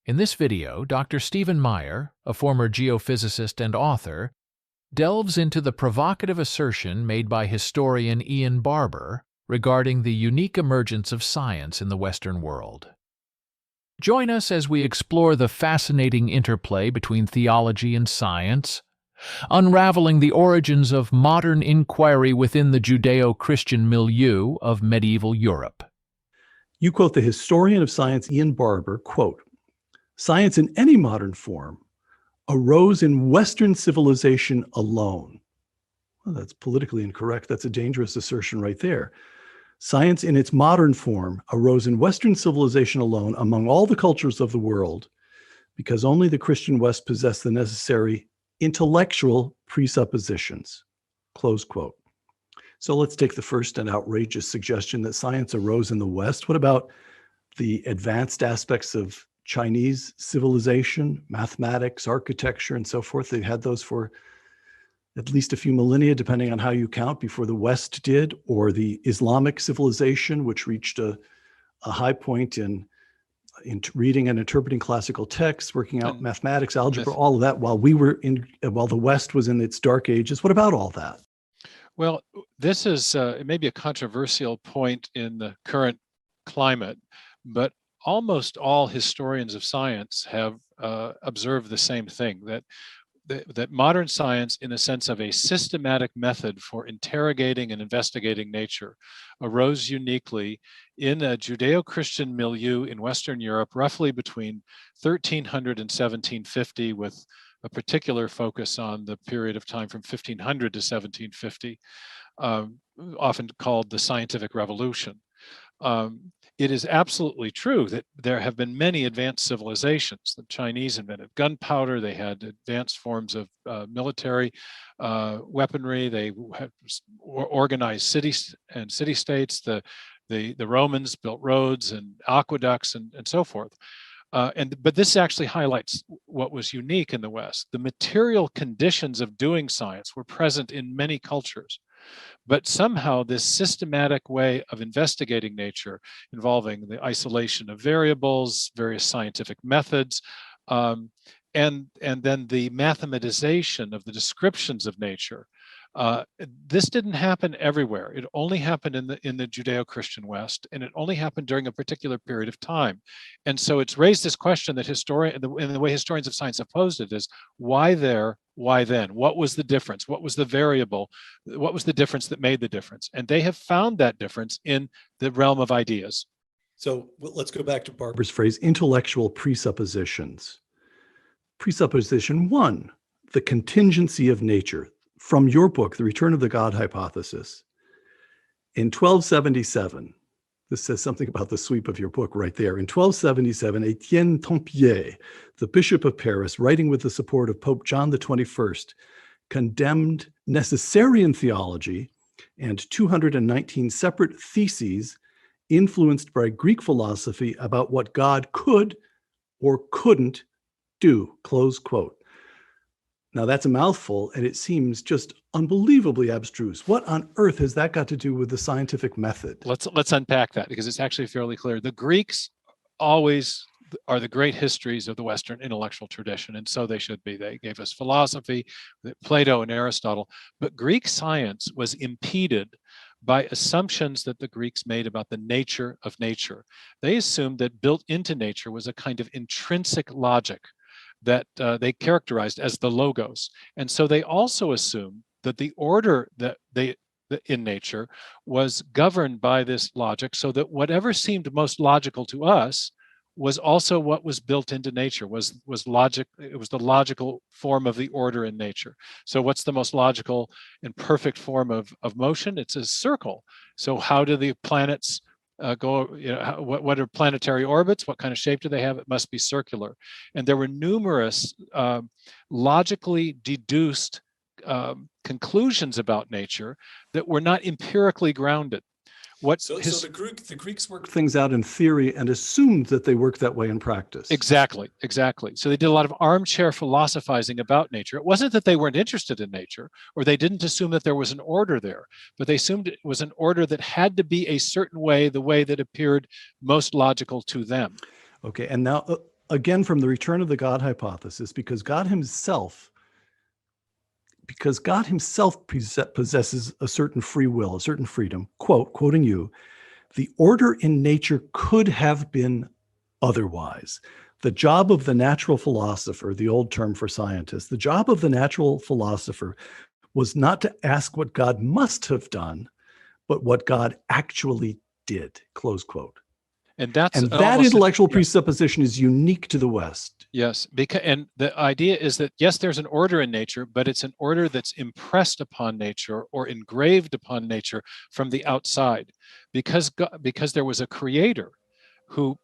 In this video, Dr. Stephen Meyer, a former geophysicist and author, delves into the provocative assertion made by historian Barber regarding the unique emergence of science in the Western world. Join us as we explore the fascinating interplay between theology and science, unraveling the origins of modern inquiry within the Judeo-Christian milieu of medieval Europe. You quote the historian of science Barber, quote, "Science in any modern form arose in Western civilization alone." Well, that's politically incorrect. That's a dangerous assertion right there. Science in its modern form arose in Western civilization alone among all the cultures of the world because only the Christian West possessed the necessary intellectual presuppositions, close quote. So let's take the first and outrageous suggestion that science arose in the West. What about the advanced aspects of Chinese civilization, mathematics, architecture, and so forth? They had those for at least a few millennia, depending on how you count, before the West did, or the Islamic civilization, which reached a high point in reading and interpreting classical texts, working out mathematics, algebra, all of that, while the West was in its dark ages. What about all that? Well, this is it may be a controversial point in the current climate, but almost all historians of science have observed the same thing, that modern science, in the sense of a systematic method for interrogating and investigating nature, arose uniquely in a Judeo-Christian milieu in Western Europe, roughly between 1300 and 1750, with a particular focus on the period of time from 1500 to 1750, often called the Scientific Revolution. It is absolutely true that there have been many advanced civilizations. The Chinese invented gunpowder. They had advanced forms of military weaponry. They had organized cities and city-states. The Romans built roads and aqueducts and so forth. But this actually highlights what was unique in the West. The material conditions of doing science were present in many cultures. But somehow this systematic way of investigating nature, involving the isolation of variables, various scientific methods, and then the mathematization of the descriptions of nature, this didn't happen everywhere. It only happened in the Judeo-Christian West, and it only happened during a particular period of time. And so it's raised this question that in the way historians of science have posed it is, why there, why then? What was the difference? What was the variable? What was the difference that made the difference? And they have found that difference in the realm of ideas. So let's go back to Barber's phrase, intellectual presuppositions. Presupposition one, the contingency of nature. From your book, The Return of the God Hypothesis, in 1277, this says something about the sweep of your book right there. In 1277, Etienne Tempier, the Bishop of Paris, writing with the support of Pope John XXI, condemned Necessarian theology and 219 separate theses influenced by Greek philosophy about what God could or couldn't do, close quote. Now that's a mouthful, and it seems just unbelievably abstruse. What on earth has that got to do with the scientific method? Let's unpack that, because it's actually fairly clear. The Greeks always are the great histories of the Western intellectual tradition, and so they should be. They gave us philosophy, Plato and Aristotle, but Greek science was impeded by assumptions that the Greeks made about the nature of nature. They assumed that built into nature was a kind of intrinsic logic that they characterized as the logos. And so they also assumed that the order in nature was governed by this logic, so that whatever seemed most logical to us was also what was built into nature, was logic. It was the logical form of the order in nature. So what's the most logical and perfect form of motion? It's a circle. So how do the planets go, what are planetary orbits? What kind of shape do they have? It must be circular. And there were numerous logically deduced conclusions about nature that were not empirically grounded. So the Greeks worked things out in theory and assumed that they worked that way in practice. Exactly. So they did a lot of armchair philosophizing about nature. It wasn't that they weren't interested in nature, or they didn't assume that there was an order there, but they assumed it was an order that had to be a certain way, the way that appeared most logical to them. Okay, and now again, from the return of the God hypothesis, because God himself possesses a certain free will, a certain freedom, quoting you, the order in nature could have been otherwise. The job of the natural philosopher, the old term for scientists, the job of the natural philosopher was not to ask what God must have done, but what God actually did, close quote. And that's And that intellectual presupposition is unique to the West. Yes, and the idea is that, yes, there's an order in nature, but it's an order that's impressed upon nature or engraved upon nature from the outside, because there was a creator who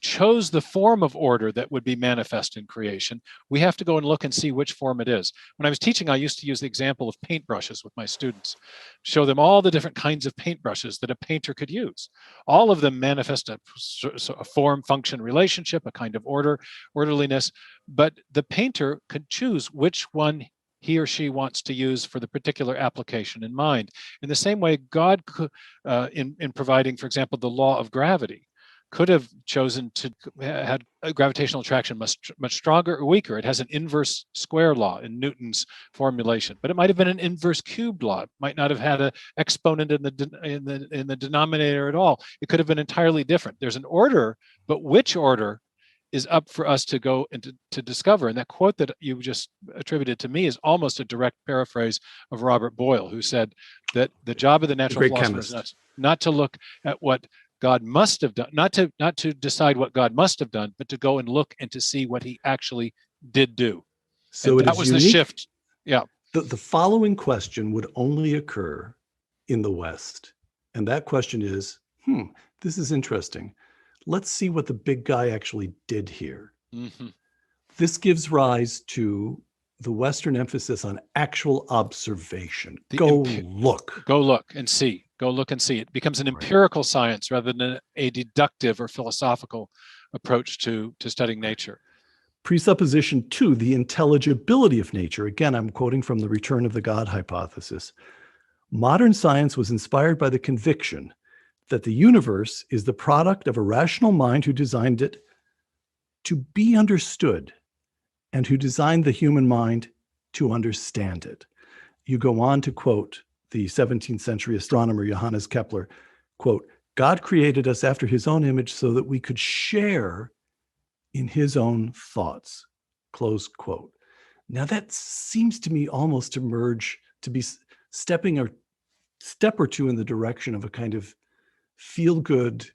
chose the form of order that would be manifest in creation. We have to go and look and see which form it is. When I was teaching, I used to use the example of paintbrushes with my students, show them all the different kinds of paintbrushes that a painter could use. All of them manifest a form function relationship, a kind of orderliness, but the painter could choose which one he or she wants to use for the particular application in mind. In the same way, God could, in providing, for example, the law of gravity, could have chosen to had a gravitational attraction much stronger or weaker. It has an inverse square law in Newton's formulation, but it might have been an inverse cubed law. It might not have had an exponent in the denominator at all. It could have been entirely different. There's an order, but which order is up for us to go and to discover. And that quote that you just attributed to me is almost a direct paraphrase of Robert Boyle, who said that the job of the natural philosopher is not to look at what God must have done, not to decide what God must have done, but to go and look and to see what he actually did do. So that was unique. The shift. Yeah. The following question would only occur in the West. And that question is, this is interesting. Let's see what the big guy actually did here. Mm-hmm. This gives rise to the Western emphasis on actual observation. Go look and see. Go look and see. It becomes an empirical science rather than a deductive or philosophical approach to studying nature. Presupposition 2, the intelligibility of nature. Again, I'm quoting from the return of the God hypothesis. Modern science was inspired by the conviction that the universe is the product of a rational mind who designed it to be understood and who designed the human mind to understand it. You go on to quote the 17th century astronomer Johannes Kepler, quote, God created us after his own image so that we could share in his own thoughts, close quote. Now that seems to me almost to be stepping a step or two in the direction of a kind of feel-good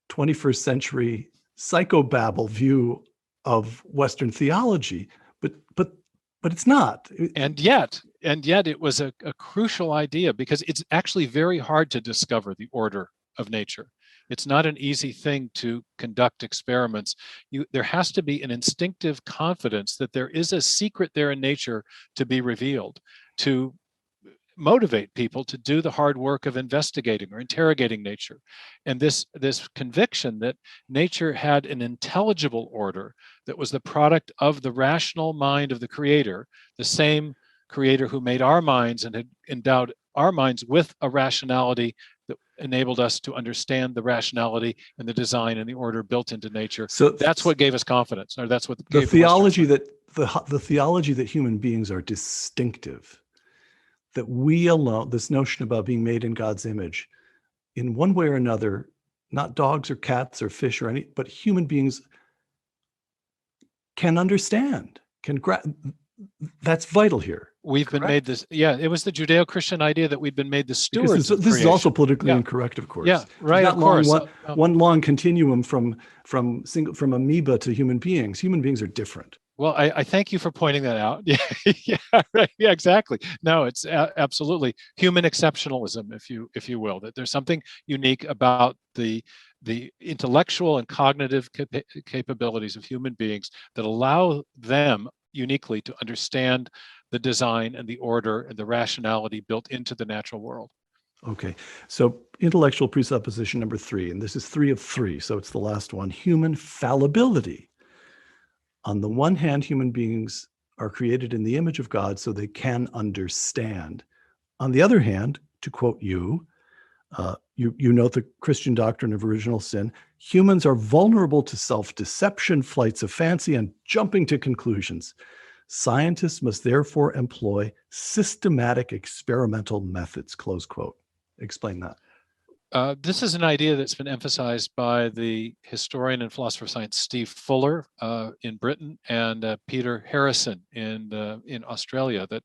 21st century psychobabble view of Western theology, but it's not. And yet it was a crucial idea, because it's actually very hard to discover the order of nature. It's not an easy thing to conduct experiments. There has to be an instinctive confidence that there is a secret there in nature to be revealed, to motivate people to do the hard work of investigating or interrogating nature. And this conviction that nature had an intelligible order that was the product of the rational mind of the creator, the same creator who made our minds and had endowed our minds with a rationality that enabled us to understand the rationality and the design and the order built into nature. So that's what gave us confidence, or that's what the theology the theology that human beings are distinctive, that we alone, this notion about being made in God's image, in one way or another, not dogs or cats or fish or any, but human beings can understand, that's vital here. We've been made this, it was the Judeo-Christian idea that we've been made the stewards of this is also politically incorrect, of course. Yeah, right, of course. One long continuum from amoeba to human beings. Human beings are different. Well, I thank you for pointing that out. Yeah, right. Yeah, exactly. No, it's absolutely human exceptionalism, if you will. That there's something unique about the intellectual and cognitive capabilities of human beings that allow them uniquely to understand the design and the order and the rationality built into the natural world. Okay, so intellectual presupposition number 3, and this is 3 of 3, so it's the last one: human fallibility. On the one hand, human beings are created in the image of God so they can understand. On the other hand, to quote you, you note the Christian doctrine of original sin, Humans are vulnerable to self-deception, flights of fancy, and jumping to conclusions. Scientists must therefore employ systematic experimental methods, close quote. Explain that. This is an idea that's been emphasized by the historian and philosopher of science Steve Fuller in Britain and Peter Harrison in Australia, that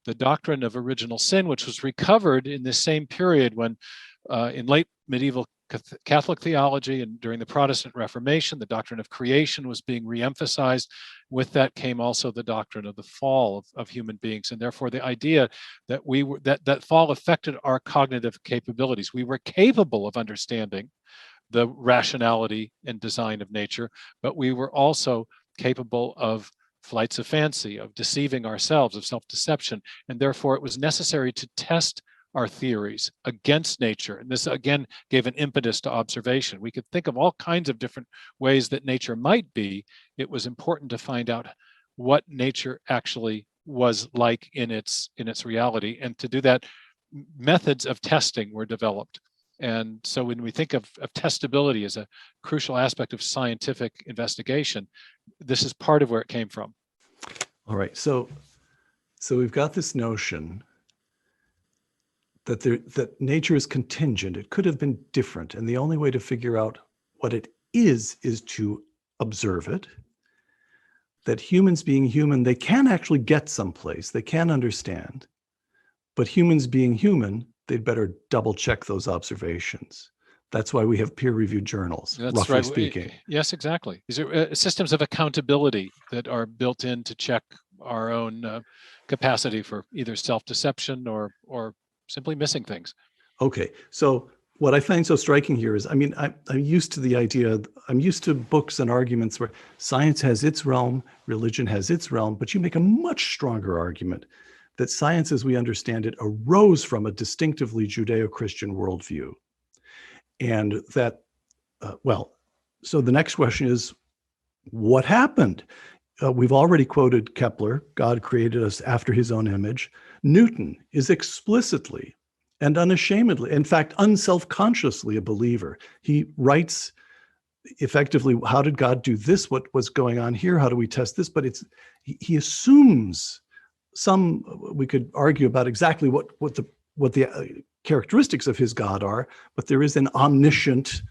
the doctrine of original sin, which was recovered in this same period when in late medieval Catholic theology and during the Protestant Reformation, the doctrine of creation was being reemphasized. With that came also the doctrine of the fall of human beings, and therefore the idea that that fall affected our cognitive capabilities. We were capable of understanding the rationality and design of nature, but we were also capable of flights of fancy, of deceiving ourselves, of self-deception, and therefore it was necessary to test our theories against nature. And this again gave an impetus to observation. We could think of all kinds of different ways that nature might be. It was important to find out what nature actually was like in its reality. And to do that, methods of testing were developed. And so when we think of testability as a crucial aspect of scientific investigation, this is part of where it came from. All right, so we've got this notion that nature is contingent. It could have been different, and the only way to figure out what it is to observe it. That humans being human, they can actually get someplace, they can understand, but humans being human, they'd better double check those observations. That's why we have peer-reviewed journals, roughly speaking. Yes, exactly. These are systems of accountability that are built in to check our own capacity for either self-deception or simply missing things. Okay, so what I find so striking here is, I mean, I'm used to the idea, I'm used to books and arguments where science has its realm, religion has its realm, but you make a much stronger argument that science as we understand it arose from a distinctively Judeo-Christian worldview. And that, so the next question is, what happened? We've already quoted Kepler, God created us after his own image. Newton is explicitly and unashamedly, in fact, unselfconsciously a believer. He writes effectively, how did God do this? What was going on here? How do we test this? But he assumes we could argue about exactly what the characteristics of his God are, but there is an omniscient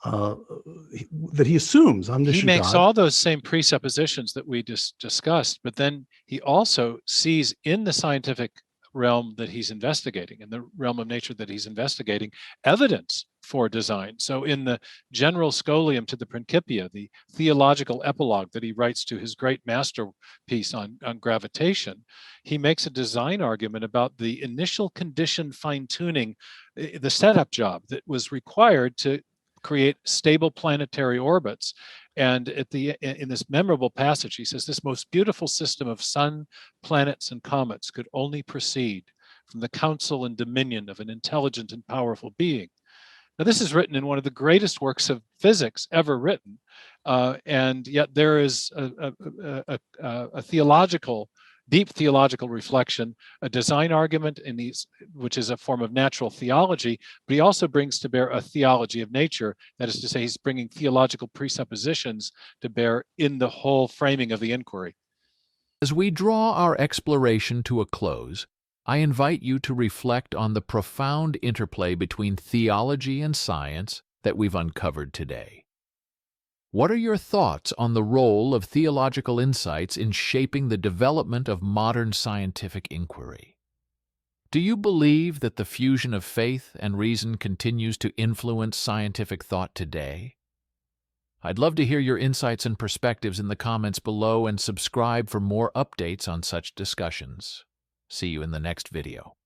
that he assumes, omniscient He makes God. all those same presuppositions that we just discussed, but then he also sees in the scientific realm that he's investigating, in the realm of nature that he's investigating, evidence for design. So in the general scholium to the Principia, the theological epilogue that he writes to his great masterpiece on gravitation, he makes a design argument about the initial condition fine-tuning, the setup job that was required to create stable planetary orbits. And in this memorable passage, he says, this most beautiful system of sun, planets, and comets could only proceed from the counsel and dominion of an intelligent and powerful being. Now, this is written in one of the greatest works of physics ever written, and yet there is a deep theological reflection, a design argument which is a form of natural theology, but he also brings to bear a theology of nature. That is to say, he's bringing theological presuppositions to bear in the whole framing of the inquiry. As we draw our exploration to a close, I invite you to reflect on the profound interplay between theology and science that we've uncovered today. What are your thoughts on the role of theological insights in shaping the development of modern scientific inquiry? Do you believe that the fusion of faith and reason continues to influence scientific thought today? I'd love to hear your insights and perspectives in the comments below, and subscribe for more updates on such discussions. See you in the next video.